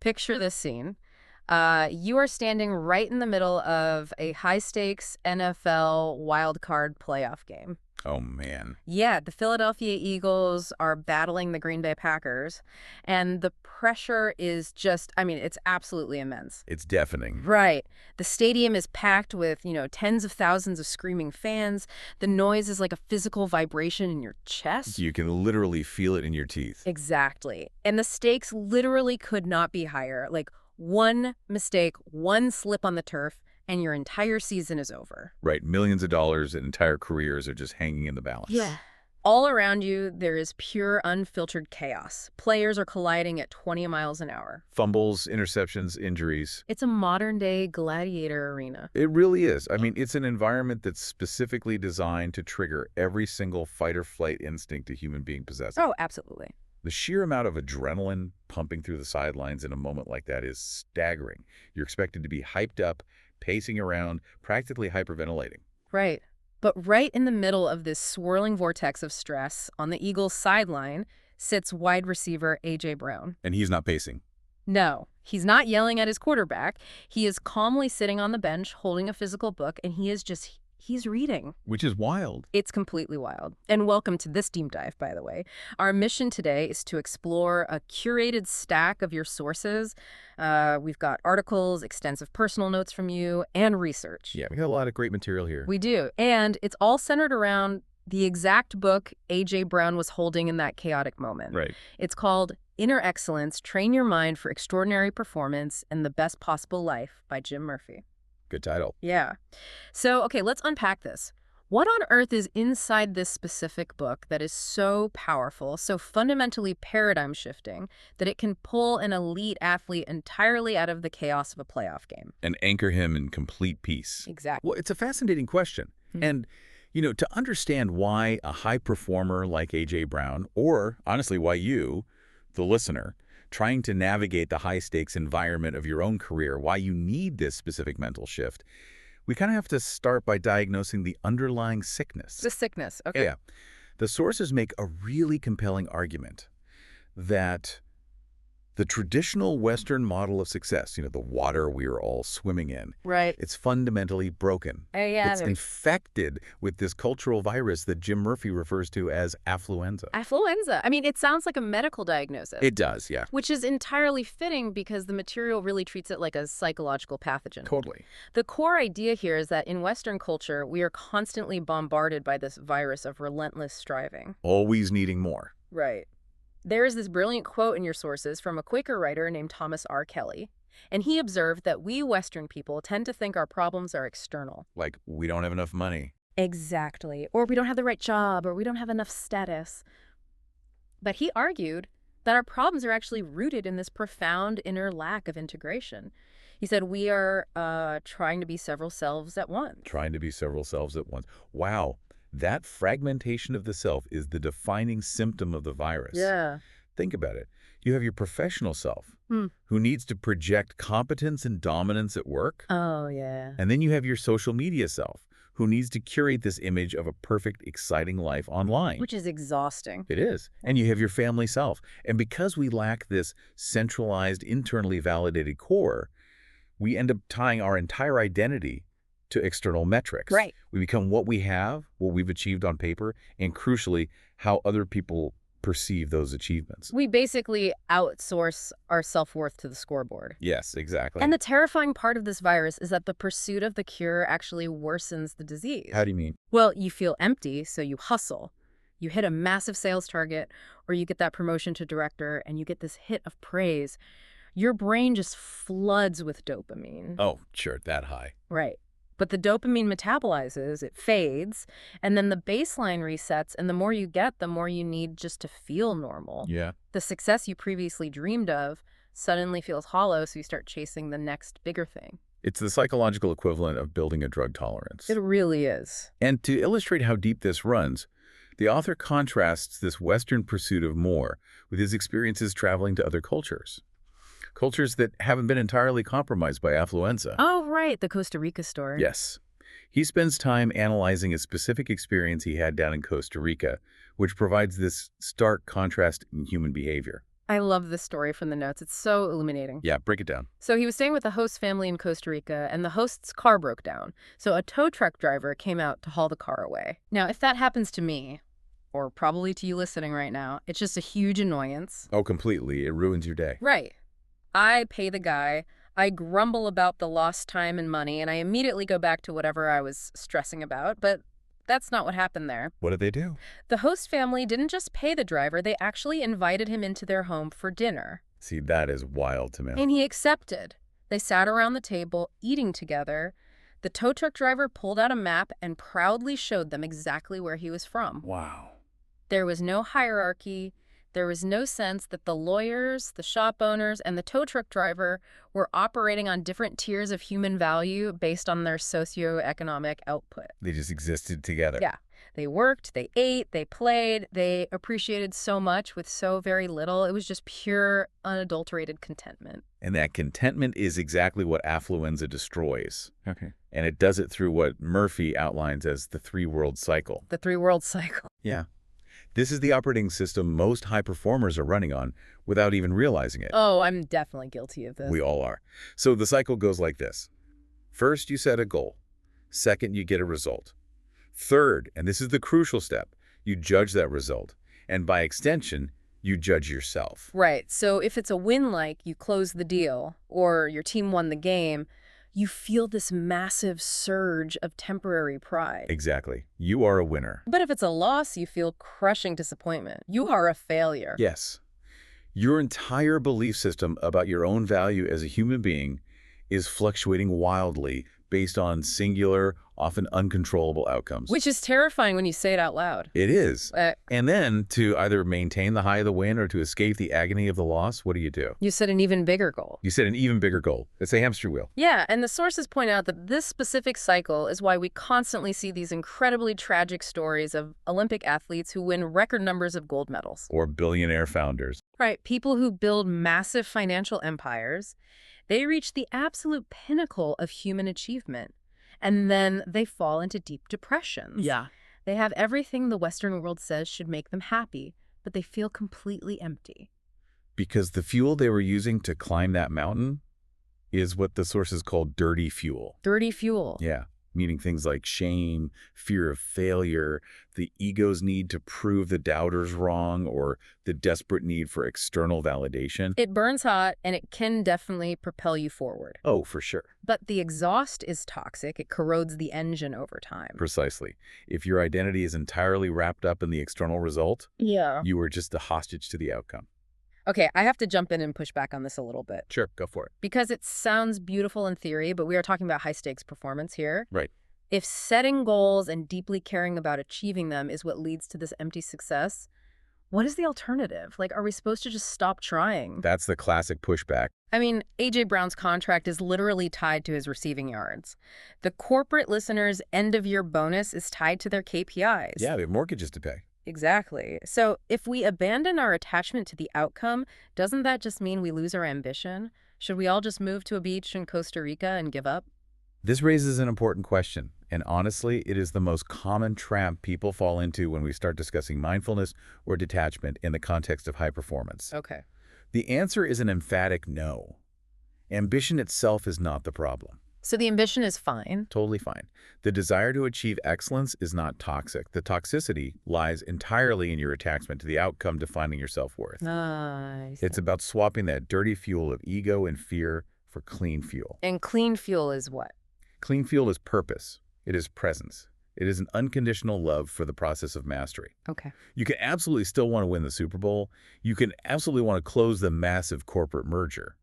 Picture this scene. You are standing right in the middle of a high-stakes NFL wildcard playoff game. Oh, man. Yeah, the Philadelphia Eagles are battling the Green Bay Packers, and the pressure is just, I mean, it's absolutely immense. It's deafening. Right. The stadium is packed with, tens of thousands of screaming fans. The noise is like a physical vibration in your chest. You can literally feel it in your teeth. Exactly. And the stakes literally could not be higher. Like, one mistake, one slip on the turf, and your entire season is over. Right. Millions of dollars and entire careers are just hanging in the balance. Yeah. All around you, there is pure, unfiltered chaos. Players are colliding at 20 miles an hour. Fumbles, interceptions, injuries. It's a modern-day gladiator arena. It really is. I mean, it's an environment that's specifically designed to trigger every single fight-or-flight instinct a human being possesses. Oh, absolutely. The sheer amount of adrenaline pumping through the sidelines in a moment like that is staggering. You're expected to be hyped up, pacing around, practically hyperventilating. Right. But right in the middle of this swirling vortex of stress, on the Eagles' sideline, sits wide receiver A.J. Brown. And he's not pacing. No, he's not yelling at his quarterback. He is calmly sitting on the bench, holding a physical book, and he's reading. Which is wild. It's completely wild. And welcome to this deep dive, by the way. Our mission today is to explore a curated stack of your sources. We've got articles, extensive personal notes from you, and research. Yeah, we got a lot of great material here. We do. And it's all centered around the exact book A.J. Brown was holding in that chaotic moment. Right. It's called Inner Excellence, Train Your Mind for Extraordinary Performance and the Best Possible Life by Jim Murphy. Good title. Yeah. So, okay, let's unpack this. What on earth is inside this specific book that is so powerful, so fundamentally paradigm-shifting, that it can pull an elite athlete entirely out of the chaos of a playoff game? And anchor him in complete peace. Exactly. Well, it's a fascinating question. And, to understand why a high performer like A.J. Brown, or honestly, why you, the listener, trying to navigate the high-stakes environment of your own career, why you need this specific mental shift, we kind of have to start by diagnosing the underlying sickness. The sickness, okay. Yeah. The sources make a really compelling argument that the traditional Western model of success, the water we are all swimming in, Right. it's fundamentally broken. Yeah. It's infected with this cultural virus that Jim Murphy refers to as affluenza. Affluenza. I mean, it sounds like a medical diagnosis. It does, yeah. Which is entirely fitting because the material really treats it like a psychological pathogen. Totally. The core idea here is that in Western culture, we are constantly bombarded by this virus of relentless striving. Always needing more. Right. There is this brilliant quote in your sources from a Quaker writer named Thomas R. Kelly, and he observed that we Western people tend to think our problems are external. Like, we don't have enough money. Exactly. Or we don't have the right job, or we don't have enough status. But he argued that our problems are actually rooted in this profound inner lack of integration. He said we are trying to be several selves at once. Trying to be several selves at once. Wow. That fragmentation of the self is the defining symptom of the virus. Yeah. Think about it. You have your professional self who needs to project competence and dominance at work. Oh, yeah. And then you have your social media self who needs to curate this image of a perfect, exciting life online. Which is exhausting. It is. And you have your family self. And because we lack this centralized, internally validated core, we end up tying our entire identity to external metrics. Right. We become what we have, what we've achieved on paper, and crucially, how other people perceive those achievements. We basically outsource our self-worth to the scoreboard. Yes, exactly. And the terrifying part of this virus is that the pursuit of the cure actually worsens the disease. How do you mean? Well, you feel empty, so you hustle. You hit a massive sales target, or you get that promotion to director, and you get this hit of praise. Your brain just floods with dopamine. Oh, sure, that high. Right. But the dopamine metabolizes, it fades, and then the baseline resets, and the more you get, the more you need just to feel normal. Yeah. The success you previously dreamed of suddenly feels hollow, so you start chasing the next bigger thing. It's the psychological equivalent of building a drug tolerance. It really is. And to illustrate how deep this runs, the author contrasts this Western pursuit of more with his experiences traveling to other cultures. Cultures that haven't been entirely compromised by affluenza. Oh, right, the Costa Rica story. Yes. He spends time analyzing a specific experience he had down in Costa Rica, which provides this stark contrast in human behavior. I love this story from the notes. It's so illuminating. Yeah, break it down. So he was staying with a host family in Costa Rica, and the host's car broke down. So a tow truck driver came out to haul the car away. Now, if that happens to me, or probably to you listening right now, it's just a huge annoyance. Oh, completely. It ruins your day. Right. I pay the guy, I grumble about the lost time and money, and I immediately go back to whatever I was stressing about, but that's not what happened there. What did they do? The host family didn't just pay the driver, they actually invited him into their home for dinner. See, that is wild to me. And he accepted. They sat around the table, eating together. The tow truck driver pulled out a map and proudly showed them exactly where he was from. Wow. There was no hierarchy. There was no sense that the lawyers, the shop owners, and the tow truck driver were operating on different tiers of human value based on their socioeconomic output. They just existed together. Yeah. They worked, they ate, they played, they appreciated so much with so very little. It was just pure, unadulterated contentment. And that contentment is exactly what affluenza destroys. Okay. And it does it through what Murphy outlines as the three-world cycle. The three-world cycle. Yeah. This is the operating system most high performers are running on without even realizing it. Oh, I'm definitely guilty of this. We all are. So the cycle goes like this. First, you set a goal. Second, you get a result. Third, and this is the crucial step, you judge that result. And by extension, you judge yourself. Right. So if it's a win, like you close the deal or your team won the game, you feel this massive surge of temporary pride. Exactly. You are a winner. But if it's a loss, you feel crushing disappointment. You are a failure. Yes. Your entire belief system about your own value as a human being is fluctuating wildly based on singular, often uncontrollable outcomes. Which is terrifying when you say it out loud. It is. Uh, And then to either maintain the high of the win or to escape the agony of the loss, what do? You set an even bigger goal. You set an even bigger goal. It's a hamster wheel. Yeah, and the sources point out that this specific cycle is why we constantly see these incredibly tragic stories of Olympic athletes who win record numbers of gold medals. Or billionaire founders. Right, people who build massive financial empires, they reach the absolute pinnacle of human achievement, and then they fall into deep depressions. Yeah. They have everything the Western world says should make them happy, but they feel completely empty. Because the fuel they were using to climb that mountain is what the sources call dirty fuel. Dirty fuel. Yeah, meaning things like shame, fear of failure, the ego's need to prove the doubters wrong, or the desperate need for external validation. It burns hot, and it can definitely propel you forward. Oh, for sure. But the exhaust is toxic. It corrodes the engine over time. Precisely. If your identity is entirely wrapped up in the external result, Yeah. you are just a hostage to the outcome. Okay, I have to jump in and push back on this a little bit. Sure, go for it. Because it sounds beautiful in theory, but we are talking about high-stakes performance here. Right. If setting goals and deeply caring about achieving them is what leads to this empty success, what is the alternative? Like, are we supposed to just stop trying? That's the classic pushback. I mean, A.J. Brown's contract is literally tied to his receiving yards. The corporate listener's end-of-year bonus is tied to their KPIs. Yeah, they have mortgages to pay. Exactly. So if we abandon our attachment to the outcome, doesn't that just mean we lose our ambition? Should we all just move to a beach in Costa Rica and give up? This raises an important question, and honestly, it is the most common trap people fall into when we start discussing mindfulness or detachment in the context of high performance. Okay. The answer is an emphatic no. Ambition itself is not the problem. So the ambition is fine. Totally fine. The desire to achieve excellence is not toxic. The toxicity lies entirely in your attachment to the outcome defining your self-worth. I see. It's about swapping that dirty fuel of ego and fear for clean fuel. And clean fuel is what? Clean fuel is purpose. It is presence. It is an unconditional love for the process of mastery. Okay. You can absolutely still want to win the Super Bowl. You can absolutely want to close the massive corporate merger.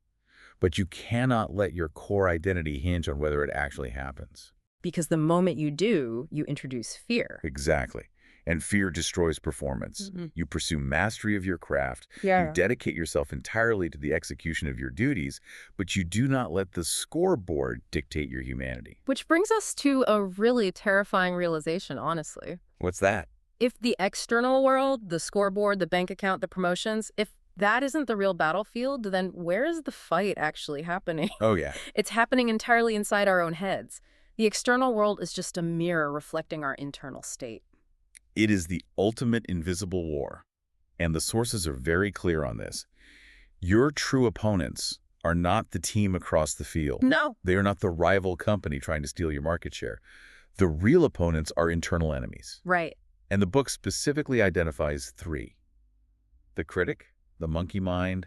But you cannot let your core identity hinge on whether it actually happens. Because the moment you do, you introduce fear. Exactly. And fear destroys performance. Mm-hmm. You pursue mastery of your craft. Yeah. You dedicate yourself entirely to the execution of your duties, but you do not let the scoreboard dictate your humanity. Which brings us to a really terrifying realization, honestly. What's that? If the external world, the scoreboard, the bank account, the promotions, if that isn't the real battlefield, then where is the fight actually happening? Oh, yeah. It's happening entirely inside our own heads. The external world is just a mirror reflecting our internal state. It is the ultimate invisible war, and the sources are very clear on this. Your true opponents are not the team across the field. No. They are not the rival company trying to steal your market share. The real opponents are internal enemies. Right. And the book specifically identifies three: the critic, the monkey mind,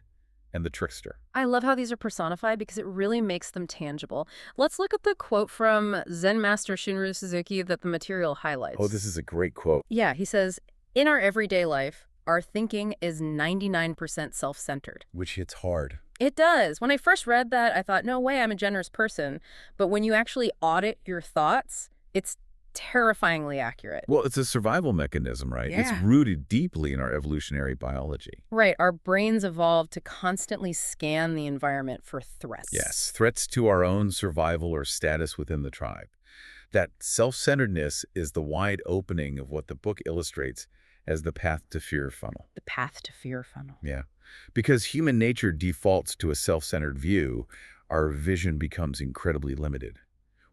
and the trickster. I love how these are personified because it really makes them tangible. Let's look at the quote from Zen master Shunryu Suzuki that the material highlights. Oh, this is a great quote. Yeah, he says, "In our everyday life, our thinking is 99% self-centered." Which hits hard. It does. When I first read that, I thought, no way, I'm a generous person. But when you actually audit your thoughts, it's terrifyingly accurate. Well, it's a survival mechanism, right? Yeah. It's rooted deeply in our evolutionary biology. Right. Our brains evolved to constantly scan the environment for threats. Yes, threats to our own survival or status within the tribe. That self-centeredness is the wide opening of what the book illustrates as the path to fear funnel. The path to fear funnel. Yeah. Because human nature defaults to a self-centered view, our vision becomes incredibly limited.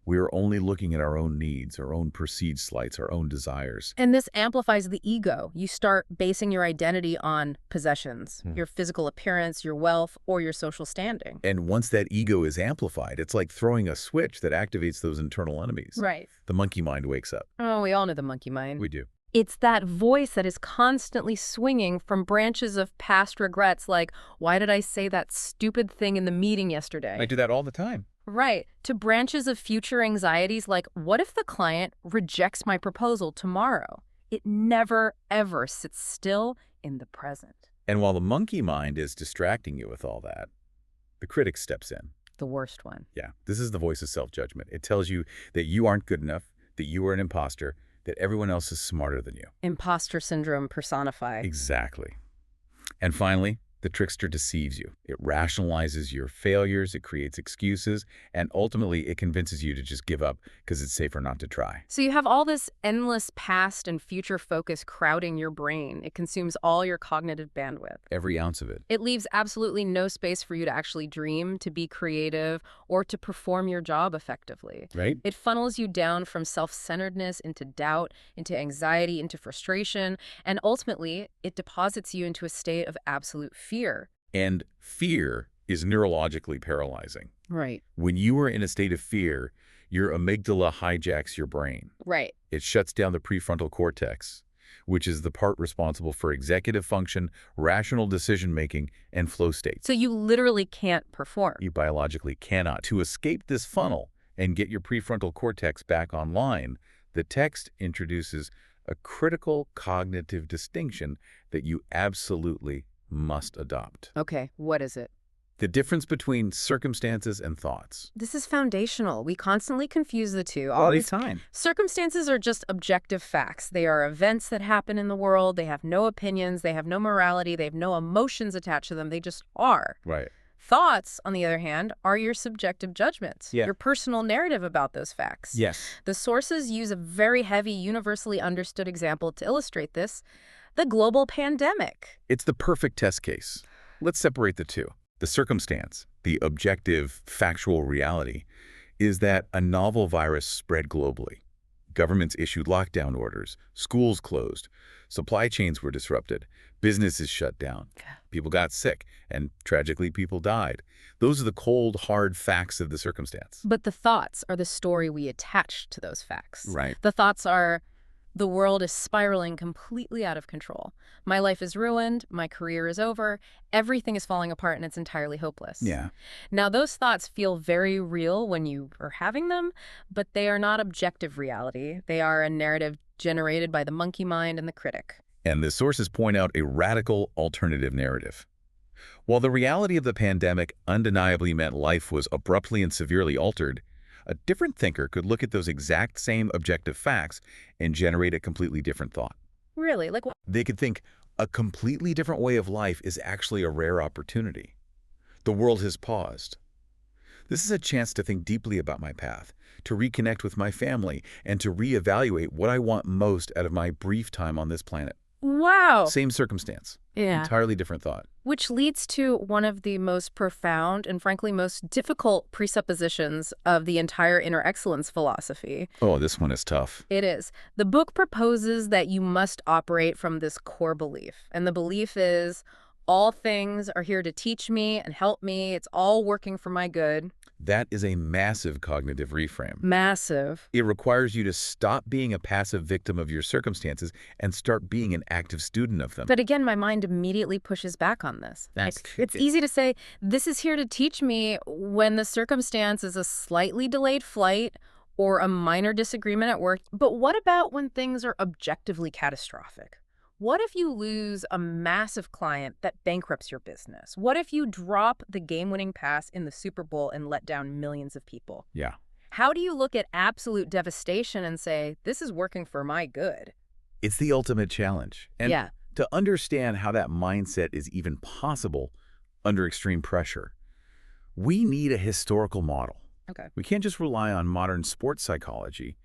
We are only looking at our own needs, our own perceived slights, our own desires. And this amplifies the ego. You start basing your identity on possessions, your physical appearance, your wealth, or your social standing. And once that ego is amplified, it's like throwing a switch that activates those internal enemies. Right. The monkey mind wakes up. Oh, we all know the monkey mind. We do. It's that voice that is constantly swinging from branches of past regrets like, why did I say that stupid thing in the meeting yesterday? I do that all the time. Right. To branches of future anxieties like, what if the client rejects my proposal tomorrow? It never, ever sits still in the present. And while the monkey mind is distracting you with all that, the critic steps in. The worst one. Yeah, this is the voice of self-judgment. It tells you that you aren't good enough, that you are an imposter, that everyone else is smarter than you. Imposter syndrome personified. Exactly. And finally, the trickster deceives you. It rationalizes your failures, it creates excuses, and ultimately it convinces you to just give up because it's safer not to try. So you have all this endless past and future focus crowding your brain. It consumes all your cognitive bandwidth. Every ounce of it. It leaves absolutely no space for you to actually dream, to be creative, or to perform your job effectively. Right? It funnels you down from self-centeredness into doubt, into anxiety, into frustration, and ultimately it deposits you into a state of absolute fear. And fear is neurologically paralyzing. Right. When you are in a state of fear, your amygdala hijacks your brain. Right. It shuts down the prefrontal cortex, which is the part responsible for executive function, rational decision-making, and flow states. So you literally can't perform. You biologically cannot. To escape this funnel and get your prefrontal cortex back online, the text introduces a critical cognitive distinction that you absolutely must adopt. Okay, what is it? The difference between circumstances and thoughts. This is foundational. We constantly confuse the two. All the time. Circumstances are just objective facts. They are events that happen in the world. They have no opinions. They have no morality. They have no emotions attached to them. They just are. Right. Thoughts, on the other hand, are your subjective judgments, Yeah. your personal narrative about those facts. Yes. The sources use a very heavy, universally understood example to illustrate this: the global pandemic. It's the perfect test case. Let's separate the two. The circumstance, the objective, factual reality, is that a novel virus spread globally. Governments issued lockdown orders, schools closed, supply chains were disrupted, businesses shut down, people got sick, and tragically people died. Those are the cold, hard facts of the circumstance. But the thoughts are the story we attach to those facts. Right. The thoughts are, the world is spiraling completely out of control. My life is ruined. My career is over. Everything is falling apart and it's entirely hopeless. Yeah. Now, those thoughts feel very real when you are having them, but they are not objective reality. They are a narrative generated by the monkey mind and the critic. And the sources point out a radical alternative narrative. While the reality of the pandemic undeniably meant life was abruptly and severely altered, a different thinker could look at those exact same objective facts and generate a completely different thought. Really? Like what? They could think a completely different way of life is actually a rare opportunity. The world has paused. This is a chance to think deeply about my path, to reconnect with my family, and to reevaluate what I want most out of my brief time on this planet. Wow. Same circumstance. Yeah. Entirely different thought. Which leads to one of the most profound and frankly most difficult presuppositions of the entire inner excellence philosophy. Oh, this one is tough. It is. The book proposes that you must operate from this core belief. And the belief is, All things are here to teach me and help me. It's all working for my good. That is a massive cognitive reframe. Massive. It requires you to stop being a passive victim of your circumstances and start being an active student of them. But again, my mind immediately pushes back on this. It's easy to say, this is here to teach me when the circumstance is a slightly delayed flight or a minor disagreement at work. But what about when things are objectively catastrophic? What if you lose a massive client that bankrupts your business? What if you drop the game-winning pass in the Super Bowl and let down millions of people? Yeah. How do you look at absolute devastation and say, this is working for my good? It's the ultimate challenge. And Yeah. to understand how that mindset is even possible under extreme pressure, we need a historical model. Okay. We can't just rely on modern sports psychology.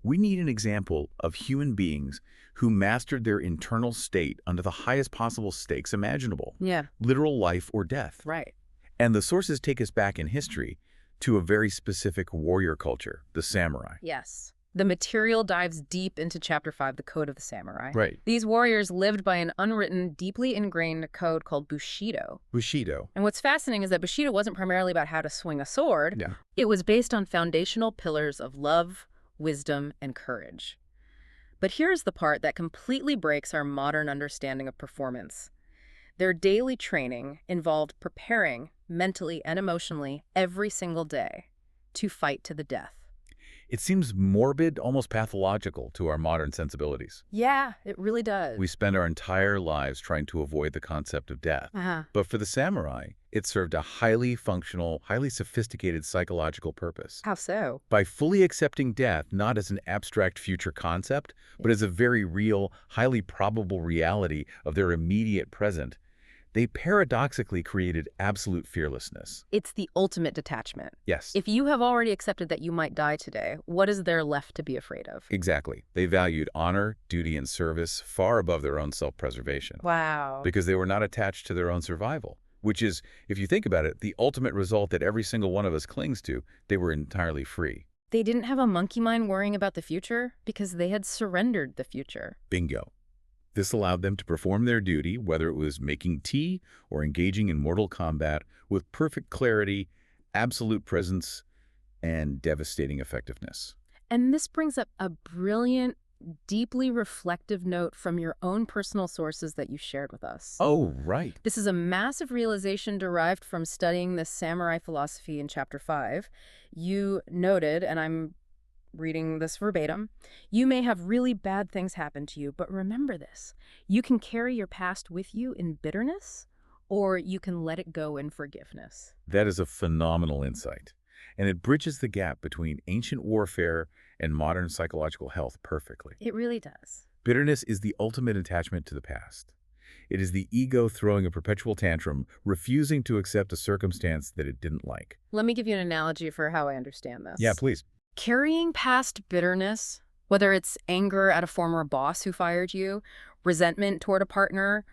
We need an example of human beings who mastered their internal state under the highest possible stakes imaginable. Yeah. Literal life or death. Right. And the sources take us back in history to a very specific warrior culture, the samurai. Yes. The material dives deep into Chapter 5, the Code of the Samurai. Right. These warriors lived by an unwritten, deeply ingrained code called Bushido. Bushido. And what's fascinating is that Bushido wasn't primarily about how to swing a sword. Yeah. It was based on foundational pillars of love, wisdom, and courage. But here's the part that completely breaks our modern understanding of performance. Their daily training involved preparing mentally and emotionally every single day to fight to the death. It seems morbid, almost pathological to our modern sensibilities. Yeah, it really does. We spend our entire lives trying to avoid the concept of death. But for the samurai, it served a highly functional, highly sophisticated psychological purpose. How so? By fully accepting death not as an abstract future concept, but as a very real, highly probable reality of their immediate present, they paradoxically created absolute fearlessness. It's the ultimate detachment. Yes. If you have already accepted that you might die today, what is there left to be afraid of? Exactly. They valued honor, duty, and service far above their own self-preservation. Wow. Because they were not attached to their own survival, which is, if you think about it, the ultimate result that every single one of us clings to. They were entirely free. They didn't have a monkey mind worrying about the future because they had surrendered the future. Bingo. This allowed them to perform their duty, whether it was making tea or engaging in mortal combat, with perfect clarity, absolute presence, and devastating effectiveness. And this brings up a brilliant, deeply reflective note from your own personal sources that you shared with us. Oh, right. This is a massive realization derived from studying this samurai philosophy in Chapter 5. You noted, and I'm reading this verbatim, you may have really bad things happen to you, but remember this. You can carry your past with you in bitterness, or you can let it go in forgiveness. That is a phenomenal insight, and it bridges the gap between ancient warfare and modern psychological health perfectly. It really does. Bitterness is the ultimate attachment to the past. It is the ego throwing a perpetual tantrum, refusing to accept a circumstance that it didn't like. Let me give you an analogy for how I understand this. Yeah, please. Carrying past bitterness, whether it's anger at a former boss who fired you, resentment toward a partner,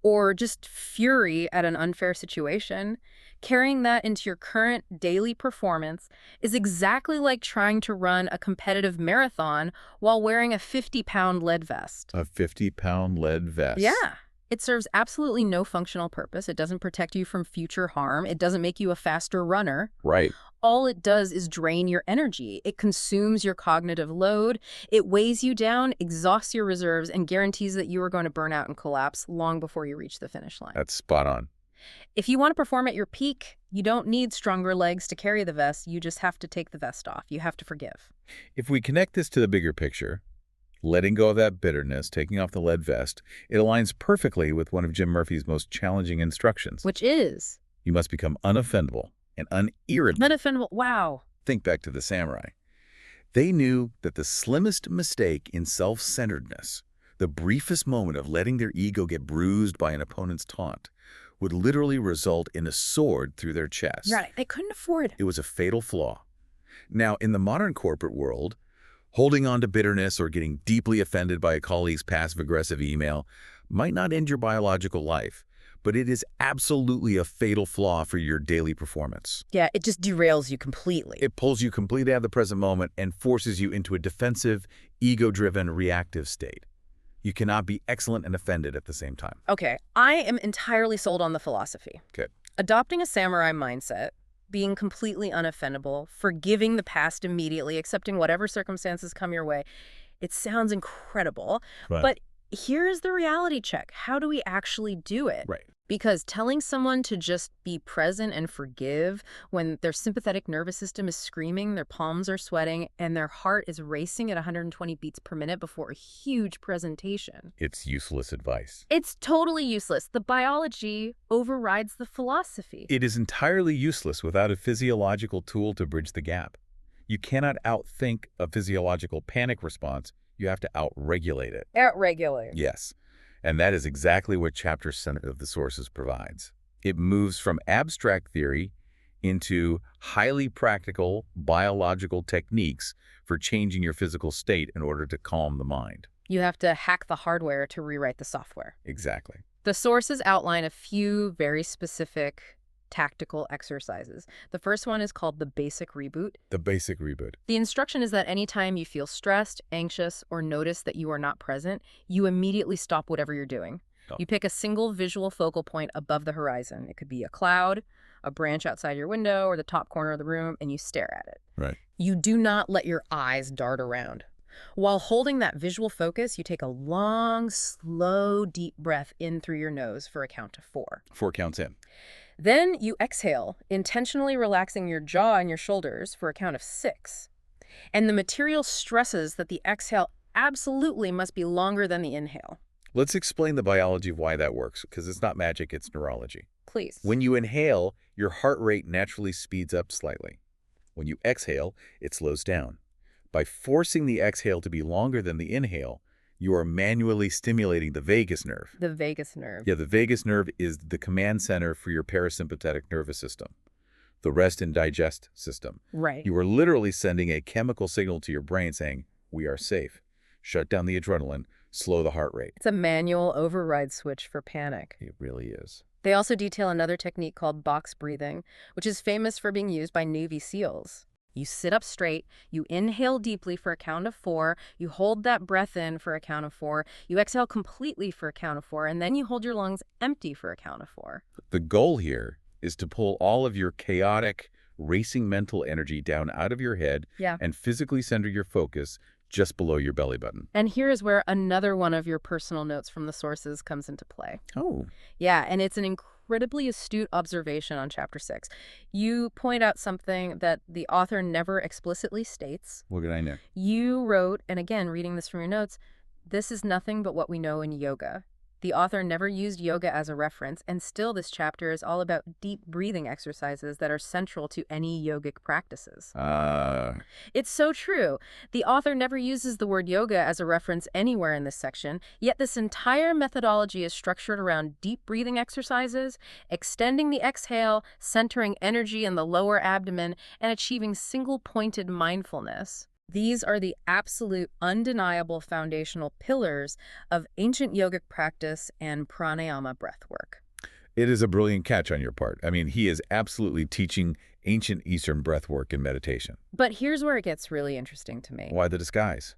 or just fury at an unfair situation, carrying that into your current daily performance is exactly like trying to run a competitive marathon while wearing a 50-pound lead vest. A 50-pound lead vest. Yeah. It serves absolutely no functional purpose. It doesn't protect you from future harm. It doesn't make you a faster runner. Right. All it does is drain your energy. It consumes your cognitive load. It weighs you down, exhausts your reserves, and guarantees that you are going to burn out and collapse long before you reach the finish line. That's spot on. If you want to perform at your peak, you don't need stronger legs to carry the vest. You just have to take the vest off. You have to forgive. If we connect this to the bigger picture, letting go of that bitterness, taking off the lead vest, it aligns perfectly with one of Jim Murphy's most challenging instructions. Which is? You must become unoffendable and unirritable. Unoffendable. Wow. Think back to the samurai. They knew that the slimmest mistake in self-centeredness, the briefest moment of letting their ego get bruised by an opponent's taunt, would literally result in a sword through their chest. Right. They couldn't afford. It was a fatal flaw. Now, in the modern corporate world, holding on to bitterness or getting deeply offended by a colleague's passive-aggressive email might not end your biological life, but it is absolutely a fatal flaw for your daily performance. Yeah, it just derails you completely. It pulls you completely out of the present moment and forces you into a defensive, ego-driven, reactive state. You cannot be excellent and offended at the same time. Okay, I am entirely sold on the philosophy. Good. Adopting a samurai mindset, being completely unoffendable, forgiving the past immediately, accepting whatever circumstances come your way, it sounds incredible. Right. But here's the reality check. How do we actually do it? Right. Because telling someone to just be present and forgive when their sympathetic nervous system is screaming, their palms are sweating, and their heart is racing at 120 beats per minute before a huge presentation. It's useless advice. It's totally useless. The biology overrides the philosophy. It is entirely useless without a physiological tool to bridge the gap. You cannot outthink a physiological panic response. You have to outregulate it. Outregulate. Yes. And that is exactly what Chapter 7 of the Sources provides. It moves from abstract theory into highly practical biological techniques for changing your physical state in order to calm the mind. You have to hack the hardware to rewrite the software. Exactly. The sources outline a few very specific tactical exercises. The first one is called the basic reboot. The basic reboot. The instruction is that anytime you feel stressed, anxious, or notice that you are not present, you immediately stop whatever you're doing. Oh. You pick a single visual focal point above the horizon. It could be a cloud, a branch outside your window, or the top corner of the room, and you stare at it. Right. You do not let your eyes dart around. While holding that visual focus, you take a long, slow, deep breath in through your nose for a count of 4. 4 counts in. Then you exhale, intentionally relaxing your jaw and your shoulders for a count of 6. And the material stresses that the exhale absolutely must be longer than the inhale. Let's explain the biology of why that works, because it's not magic, it's neurology. Please. When you inhale, your heart rate naturally speeds up slightly. When you exhale, it slows down. By forcing the exhale to be longer than the inhale, you are manually stimulating the vagus nerve. The vagus nerve. Yeah, the vagus nerve is the command center for your parasympathetic nervous system, the rest and digest system. Right. You are literally sending a chemical signal to your brain saying, we are safe. Shut down the adrenaline, slow the heart rate. It's a manual override switch for panic. It really is. They also detail another technique called box breathing, which is famous for being used by Navy SEALs. You sit up straight, you inhale deeply for a count of 4, you hold that breath in for a count of 4, you exhale completely for a count of 4, and then you hold your lungs empty for a count of 4. The goal here is to pull all of your chaotic, racing mental energy down out of your head and physically center your focus just below your belly button. And here is where another one of your personal notes from the sources comes into play. Oh. Yeah, and it's an incredibly astute observation on Chapter 6. You point out something that the author never explicitly states. What did I know? You wrote, and again, reading this from your notes, this is nothing but what we know in yoga. The author never used yoga as a reference, and still this chapter is all about deep breathing exercises that are central to any yogic practices. It's so true. The author never uses the word yoga as a reference anywhere in this section, yet this entire methodology is structured around deep breathing exercises, extending the exhale, centering energy in the lower abdomen, and achieving single-pointed mindfulness. These are the absolute, undeniable foundational pillars of ancient yogic practice and pranayama breathwork. It is a brilliant catch on your part. I mean, he is absolutely teaching ancient Eastern breathwork and meditation. But here's where it gets really interesting to me. Why the disguise?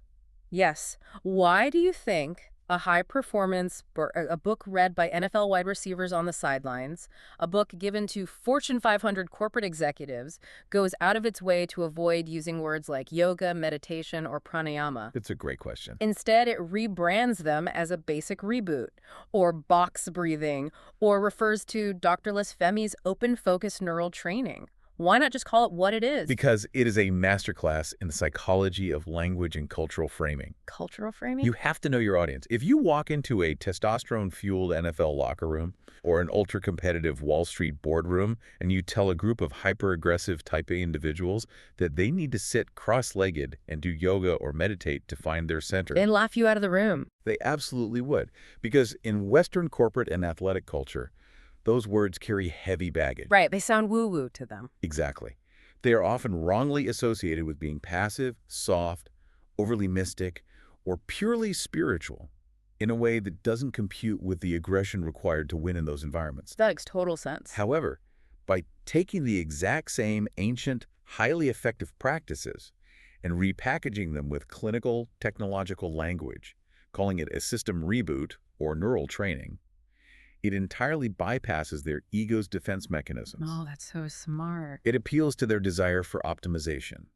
Yes. Why do you think a high-performance, a book read by NFL wide receivers on the sidelines, a book given to Fortune 500 corporate executives, goes out of its way to avoid using words like yoga, meditation, or pranayama? It's a great question. Instead, it rebrands them as a basic reboot, or box breathing, or refers to Dr. Les Femi's open-focus neural training. Why not just call it what it is? Because it is a masterclass in the psychology of language and cultural framing. Cultural framing? You have to know your audience. If you walk into a testosterone-fueled NFL locker room or an ultra-competitive Wall Street boardroom and you tell a group of hyper-aggressive type A individuals that they need to sit cross-legged and do yoga or meditate to find their center, they'd laugh you out of the room. They absolutely would. Because in Western corporate and athletic culture, those words carry heavy baggage. Right, they sound woo-woo to them. Exactly. They are often wrongly associated with being passive, soft, overly mystic, or purely spiritual in a way that doesn't compute with the aggression required to win in those environments. That makes total sense. However, by taking the exact same ancient, highly effective practices and repackaging them with clinical, technological language, calling it a system reboot or neural training. It entirely bypasses their ego's defense mechanisms. Oh, that's so smart. It appeals to their desire for optimization.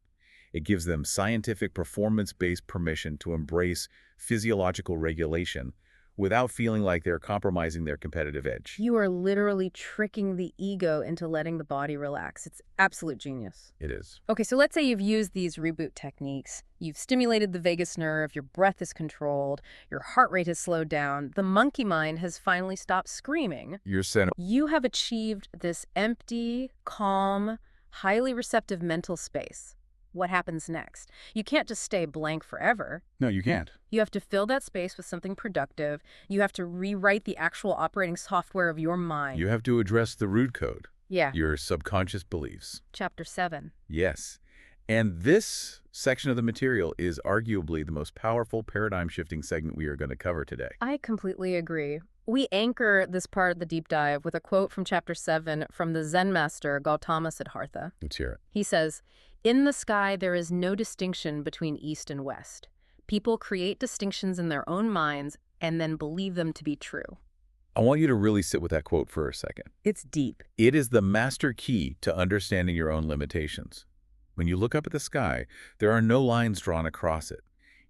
It gives them scientific performance-based permission to embrace physiological regulation without feeling like they're compromising their competitive edge. You are literally tricking the ego into letting the body relax. It's absolute genius. It is. Okay, so let's say you've used these reboot techniques. You've stimulated the vagus nerve, your breath is controlled, your heart rate has slowed down, the monkey mind has finally stopped screaming. You're sent. You have achieved this empty, calm, highly receptive mental space. What happens next? You can't just stay blank forever. No, you can't. You have to fill that space with something productive. You have to rewrite the actual operating software of your mind. You have to address the root code. Yeah. Your subconscious beliefs. Chapter 7. Yes. And this section of the material is arguably the most powerful paradigm-shifting segment we are going to cover today. I completely agree. We anchor this part of the deep dive with a quote from Chapter 7 from the Zen master Gautama Siddhartha. Let's hear it. He says, "In the sky, there is no distinction between east and west. People create distinctions in their own minds and then believe them to be true." I want you to really sit with that quote for a second. It's deep. It is the master key to understanding your own limitations. When you look up at the sky, there are no lines drawn across it.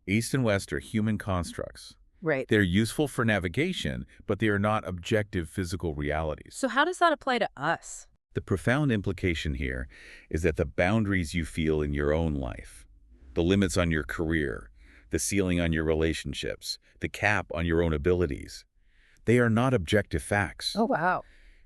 East and west are human constructs. Right. They're useful for navigation, but they are not objective physical realities. So how does that apply to us? The profound implication here is that the boundaries you feel in your own life, the limits on your career, the ceiling on your relationships, the cap on your own abilities, they are not objective facts. Oh, wow.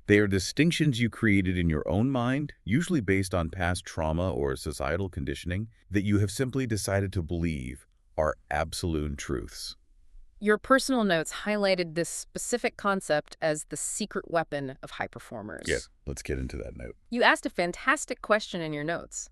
They are distinctions you created in your own mind, usually based on past trauma or societal conditioning, that you have simply decided to believe are absolute truths. Your personal notes highlighted this specific concept as the secret weapon of high performers. Yes, let's get into that note. You asked a fantastic question in your notes.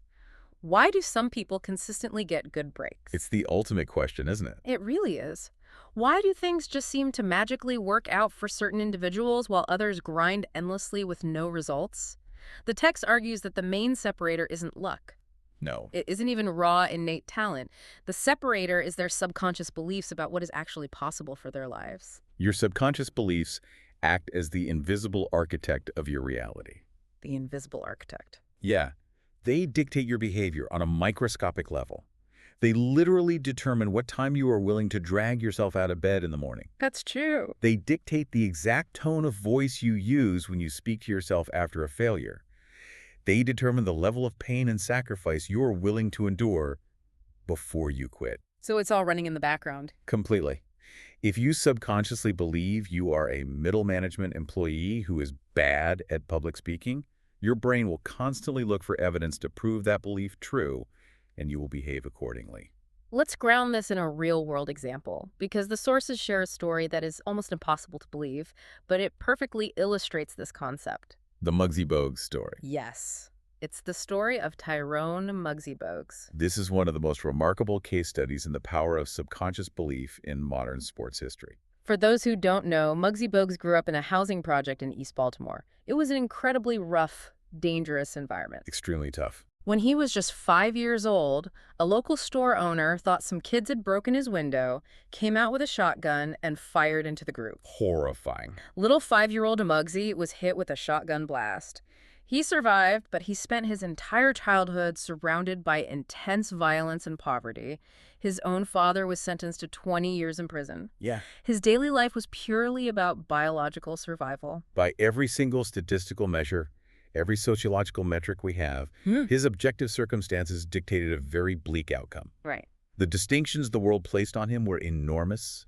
Why do some people consistently get good breaks? It's the ultimate question, isn't it? It really is. Why do things just seem to magically work out for certain individuals while others grind endlessly with no results? The text argues that the main separator isn't luck. No. It isn't even raw, innate talent. The separator is their subconscious beliefs about what is actually possible for their lives. Your subconscious beliefs act as the invisible architect of your reality. The invisible architect. Yeah. They dictate your behavior on a microscopic level. They literally determine what time you are willing to drag yourself out of bed in the morning. That's true. They dictate the exact tone of voice you use when you speak to yourself after a failure. They determine the level of pain and sacrifice you're willing to endure before you quit. So it's all running in the background. Completely. If you subconsciously believe you are a middle management employee who is bad at public speaking, your brain will constantly look for evidence to prove that belief true, and you will behave accordingly. Let's ground this in a real-world example, because the sources share a story that is almost impossible to believe, but it perfectly illustrates this concept. The Muggsy Bogues story. Yes. It's the story of Tyrone Muggsy Bogues. This is one of the most remarkable case studies in the power of subconscious belief in modern sports history. For those who don't know, Muggsy Bogues grew up in a housing project in East Baltimore. It was an incredibly rough, dangerous environment. Extremely tough. When he was just 5 years old, a local store owner thought some kids had broken his window, came out with a shotgun, and fired into the group. Horrifying. Little 5-year-old Muggsy was hit with a shotgun blast. He survived, but he spent his entire childhood surrounded by intense violence and poverty. His own father was sentenced to 20 years in prison. Yeah. His daily life was purely about biological survival. By every single statistical measure, every sociological metric we have, his objective circumstances dictated a very bleak outcome. Right. The distinctions the world placed on him were enormous.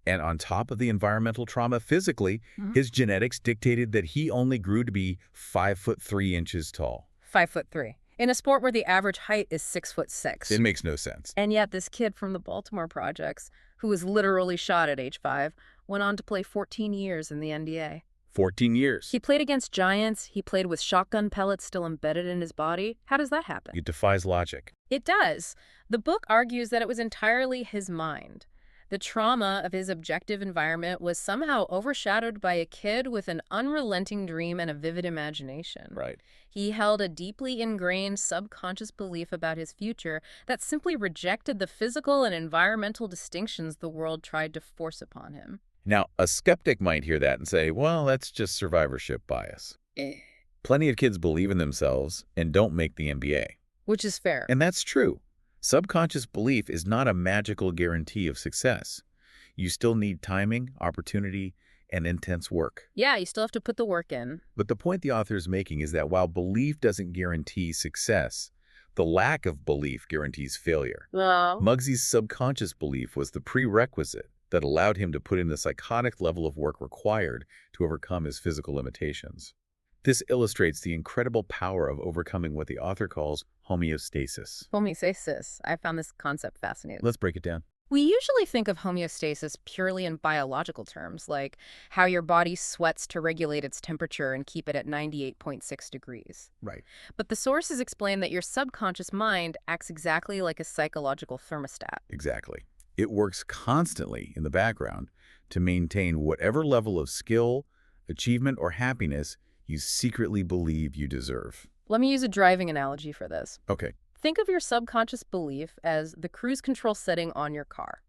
And on top of the environmental trauma physically, his genetics dictated that he only grew to be 5'3" tall. 5'3". In a sport where the average height is 6'6". It makes no sense. And yet this kid from the Baltimore projects, who was literally shot at age 5, went on to play 14 years in the NBA. 14 years. He played against giants. He played with shotgun pellets still embedded in his body. How does that happen? It defies logic. It does. The book argues that it was entirely his mind, The trauma of his objective environment was somehow overshadowed by a kid with an unrelenting dream and a vivid imagination. Right. He held a deeply ingrained subconscious belief about his future that simply rejected the physical and environmental distinctions the world tried to force upon him. Now, a skeptic might hear that and say, well, that's just survivorship bias. Eh. Plenty of kids believe in themselves and don't make the NBA. Which is fair. And that's true. Subconscious belief is not a magical guarantee of success. You still need timing, opportunity, and intense work. Yeah, you still have to put the work in. But the point the author is making is that while belief doesn't guarantee success, the lack of belief guarantees failure. Well, Muggsy's subconscious belief was the prerequisite that allowed him to put in the psychotic level of work required to overcome his physical limitations. This illustrates the incredible power of overcoming what the author calls homeostasis. homeostasis. I found this concept fascinating. Let's break it down. We usually think of homeostasis purely in biological terms, like how your body sweats to regulate its temperature and keep it at 98.6 degrees. Right. But the sources explain that your subconscious mind acts exactly like a psychological thermostat. Exactly. It works constantly in the background to maintain whatever level of skill, achievement, or happiness you secretly believe you deserve. Let me use a driving analogy for this. Okay. Think of your subconscious belief as the cruise control setting on your car.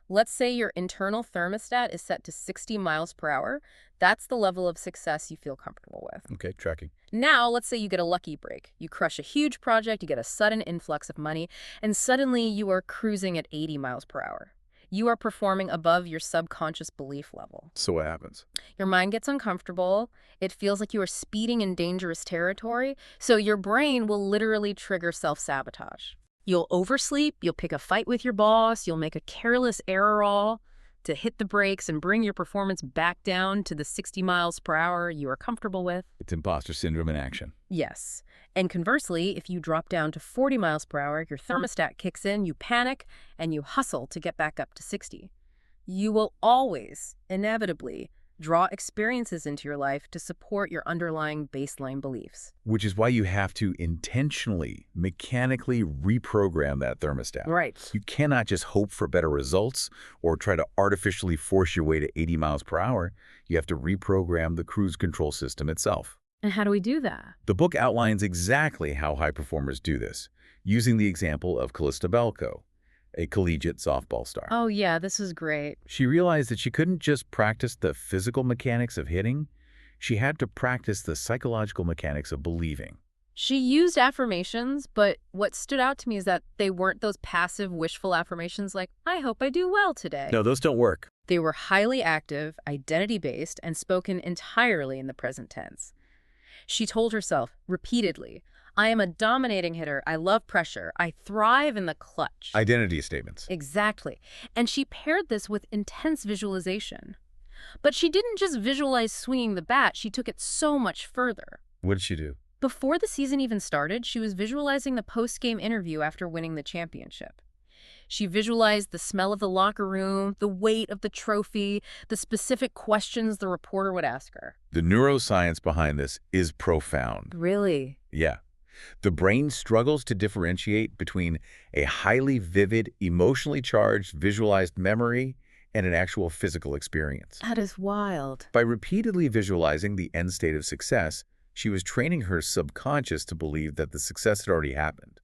Let's say your internal thermostat is set to 60 miles per hour. That's the level of success you feel comfortable with. Okay, tracking. Now, let's say you get a lucky break. You crush a huge project, you get a sudden influx of money, and suddenly you are cruising at 80 miles per hour. You are performing above your subconscious belief level. So what happens? Your mind gets uncomfortable. It feels like you are speeding in dangerous territory, so your brain will literally trigger self-sabotage. You'll oversleep, you'll pick a fight with your boss, you'll make a careless error to hit the brakes and bring your performance back down to the 60 miles per hour you are comfortable with. It's imposter syndrome in action. Yes. And conversely, if you drop down to 40 miles per hour, your thermostat kicks in, you panic, and you hustle to get back up to 60. You will always, inevitably, draw experiences into your life to support your underlying baseline beliefs. Which is why you have to intentionally, mechanically reprogram that thermostat. Right. You cannot just hope for better results or try to artificially force your way to 80 miles per hour. You have to reprogram the cruise control system itself. And how do we do that? The book outlines exactly how high performers do this, using the example of Calista Belko, a collegiate softball star. Oh yeah, this is great. She realized that she couldn't just practice the physical mechanics of hitting, she had to practice the psychological mechanics of believing. She used affirmations, but what stood out to me is that they weren't those passive, wishful affirmations like, I hope I do well today. No, those don't work. They were highly active, identity-based, and spoken entirely in the present tense. She told herself repeatedly, I am a dominating hitter. I love pressure. I thrive in the clutch. Identity statements. Exactly. And she paired this with intense visualization. But she didn't just visualize swinging the bat. She took it so much further. What did she do? Before the season even started, she was visualizing the post-game interview after winning the championship. She visualized the smell of the locker room, the weight of the trophy, the specific questions the reporter would ask her. The neuroscience behind this is profound. Really? Yeah. The brain struggles to differentiate between a highly vivid, emotionally charged, visualized memory and an actual physical experience. That is wild. By repeatedly visualizing the end state of success, she was training her subconscious to believe that the success had already happened.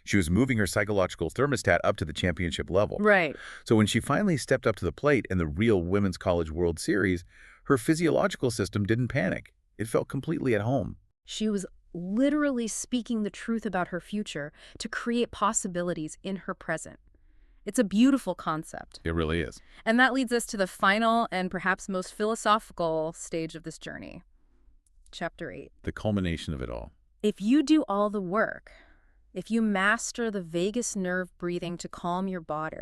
She was moving her psychological thermostat up to the championship level. Right. So when she finally stepped up to the plate in the real Women's College World Series, her physiological system didn't panic. It felt completely at home. She was literally speaking the truth about her future to create possibilities in her present. It's a beautiful concept. It really is. And that leads us to the final and perhaps most philosophical stage of this journey. Chapter 8. The culmination of it all. If you do all the work, if you master the vagus nerve breathing to calm your body,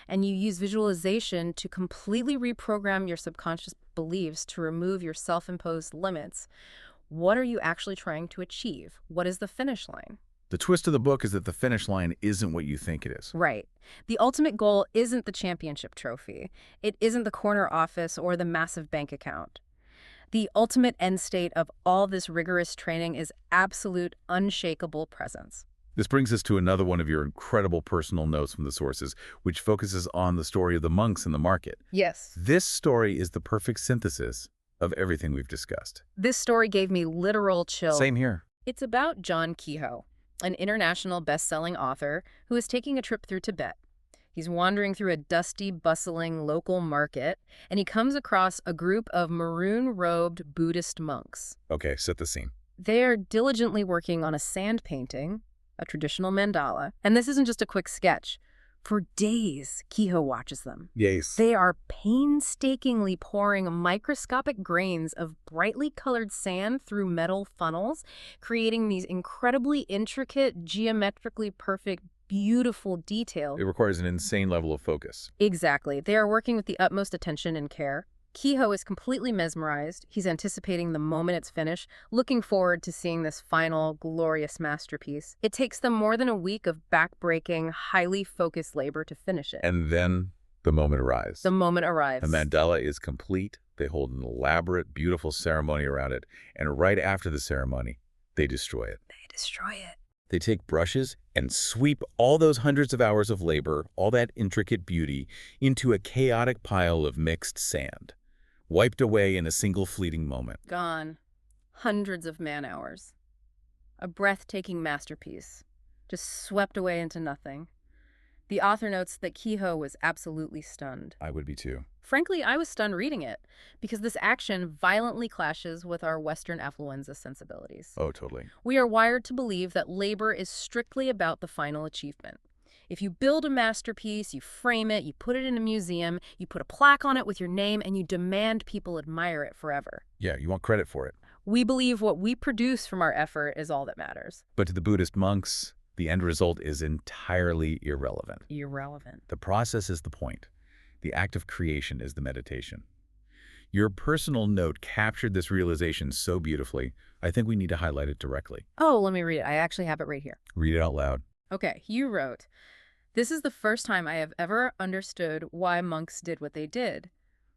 and you use visualization to completely reprogram your subconscious beliefs to remove your self-imposed limits, what are you actually trying to achieve? What is the finish line? The twist of the book is that the finish line isn't what you think it is. Right. The ultimate goal isn't the championship trophy. It isn't the corner office or the massive bank account. The ultimate end state of all this rigorous training is absolute, unshakable presence. This brings us to another one of your incredible personal notes from the sources, which focuses on the story of the monks in the market. Yes. This story is the perfect synthesis of everything we've discussed. This story gave me literal chills. Same here. It's about John Kehoe, an international best-selling author who is taking a trip through Tibet. He's wandering through a dusty, bustling local market, and he comes across a group of maroon-robed Buddhist monks. Okay, set the scene. They're diligently working on a sand painting, a traditional mandala, and this isn't just a quick sketch. For days, Kehoe watches them. Yes. They are painstakingly pouring microscopic grains of brightly colored sand through metal funnels, creating these incredibly intricate, geometrically perfect, beautiful detail. It requires an insane level of focus. Exactly. They are working with the utmost attention and care. Kehoe is completely mesmerized. He's anticipating the moment it's finished, looking forward to seeing this final, glorious masterpiece. It takes them more than a week of back-breaking, highly focused labor to finish it. And then the moment arrives. The moment arrives. The mandala is complete. They hold an elaborate, beautiful ceremony around it. And right after the ceremony, they destroy it. They destroy it. They take brushes and sweep all those hundreds of hours of labor, all that intricate beauty, into a chaotic pile of mixed sand, wiped away in a single fleeting moment. Gone. Hundreds of man-hours. A breathtaking masterpiece, just swept away into nothing. The author notes that Kehoe was absolutely stunned. I would be too. Frankly, I was stunned reading it, because this action violently clashes with our Western affluenza sensibilities. Oh, totally. We are wired to believe that labor is strictly about the final achievement. If you build a masterpiece, you frame it, you put it in a museum, you put a plaque on it with your name, and you demand people admire it forever. Yeah, you want credit for it. We believe what we produce from our effort is all that matters. But to the Buddhist monks, the end result is entirely irrelevant. Irrelevant. The process is the point. The act of creation is the meditation. Your personal note captured this realization so beautifully, I think we need to highlight it directly. Oh, let me read it. I actually have it right here. Read it out loud. Okay, you wrote, "This is the first time I have ever understood why monks did what they did.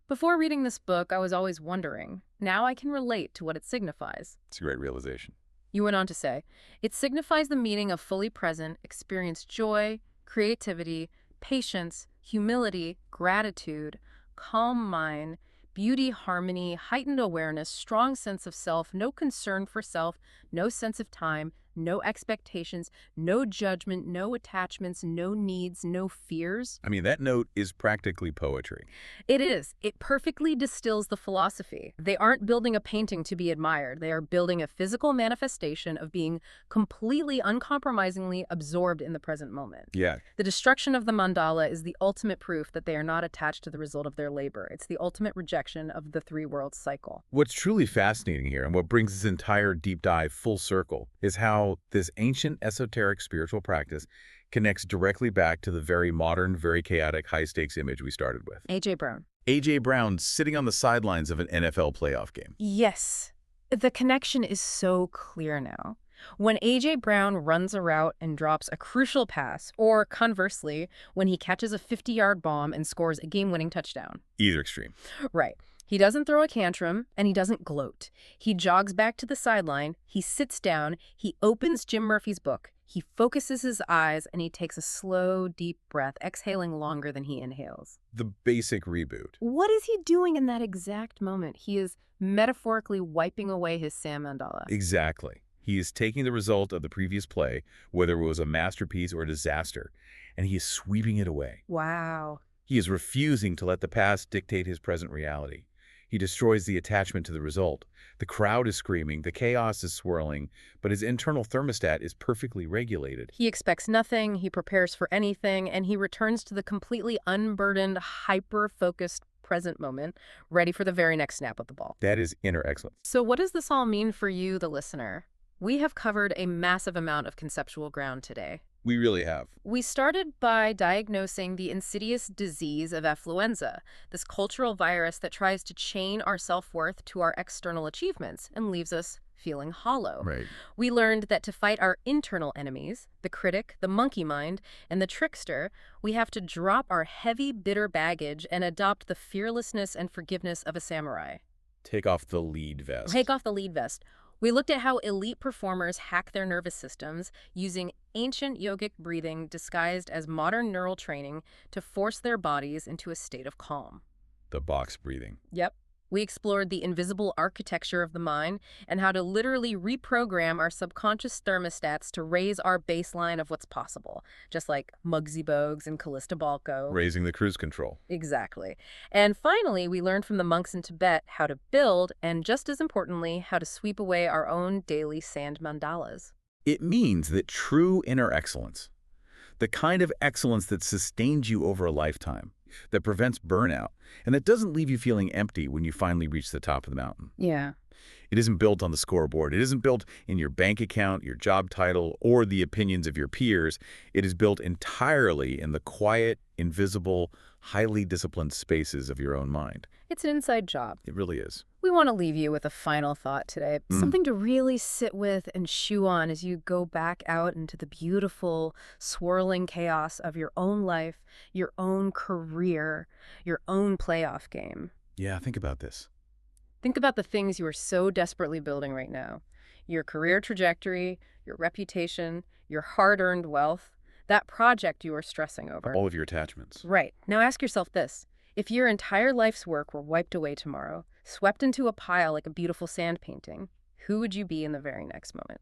Before reading this book, I was always wondering. Now I can relate to what it signifies." It's a great realization. You went on to say, "It signifies the meaning of fully present, experience joy, creativity, patience, humility, gratitude, calm mind, beauty, harmony, heightened awareness, strong sense of self, no concern for self, no sense of time, no expectations, no judgment, no attachments, no needs, no fears." I mean, that note is practically poetry. It is. It perfectly distills the philosophy. They aren't building a painting to be admired. They are building a physical manifestation of being completely, uncompromisingly absorbed in the present moment. Yeah. The destruction of the mandala is the ultimate proof that they are not attached to the result of their labor. It's the ultimate rejection of the three worlds cycle. What's truly fascinating here, and what brings this entire deep dive full circle, is how this ancient esoteric spiritual practice connects directly back to the very modern, very chaotic, high-stakes image we started with. A.J. Brown. A.J. Brown sitting on the sidelines of an NFL playoff game. Yes. The connection is so clear now. When A.J. Brown runs a route and drops a crucial pass, or conversely, when he catches a 50-yard bomb and scores a game-winning touchdown. Either extreme. Right. He doesn't throw a tantrum, and he doesn't gloat. He jogs back to the sideline, he sits down, he opens Jim Murphy's book, he focuses his eyes, and he takes a slow, deep breath, exhaling longer than he inhales. The basic reboot. What is he doing in that exact moment? He is metaphorically wiping away his sand mandala. Exactly. He is taking the result of the previous play, whether it was a masterpiece or a disaster, and he is sweeping it away. Wow. He is refusing to let the past dictate his present reality. He destroys the attachment to the result. The crowd is screaming, the chaos is swirling, but his internal thermostat is perfectly regulated. He expects nothing, he prepares for anything, and he returns to the completely unburdened, hyper-focused present moment, ready for the very next snap of the ball. That is inner excellence. So what does this all mean for you, the listener? We have covered a massive amount of conceptual ground today. We really have. We started by diagnosing the insidious disease of affluenza, this cultural virus that tries to chain our self-worth to our external achievements and leaves us feeling hollow. Right. We learned that to fight our internal enemies, the critic, the monkey mind, and the trickster, we have to drop our heavy, bitter baggage and adopt the fearlessness and forgiveness of a samurai. Take off the lead vest. Take off the lead vest. We looked at how elite performers hack their nervous systems using ancient yogic breathing disguised as modern neural training to force their bodies into a state of calm. The box breathing. Yep. We explored the invisible architecture of the mind and how to literally reprogram our subconscious thermostats to raise our baseline of what's possible, just like Muggsy Bogues and Callista Balko. Raising the cruise control. Exactly. And finally, we learned from the monks in Tibet how to build, and just as importantly, how to sweep away our own daily sand mandalas. It means that true inner excellence, the kind of excellence that sustains you over a lifetime, that prevents burnout, and that doesn't leave you feeling empty when you finally reach the top of the mountain. Yeah. It isn't built on the scoreboard. It isn't built in your bank account, your job title, or the opinions of your peers. It is built entirely in the quiet, invisible, highly disciplined spaces of your own mind. It's an inside job. It really is. We want to leave you with a final thought today, something to really sit with and chew on as you go back out into the beautiful, swirling chaos of your own life, your own career, your own playoff game. Yeah, think about this. Think about the things you are so desperately building right now. Your career trajectory, your reputation, your hard-earned wealth, that project you are stressing over. All of your attachments. Right. Now ask yourself this. If your entire life's work were wiped away tomorrow, swept into a pile like a beautiful sand painting, who would you be in the very next moment?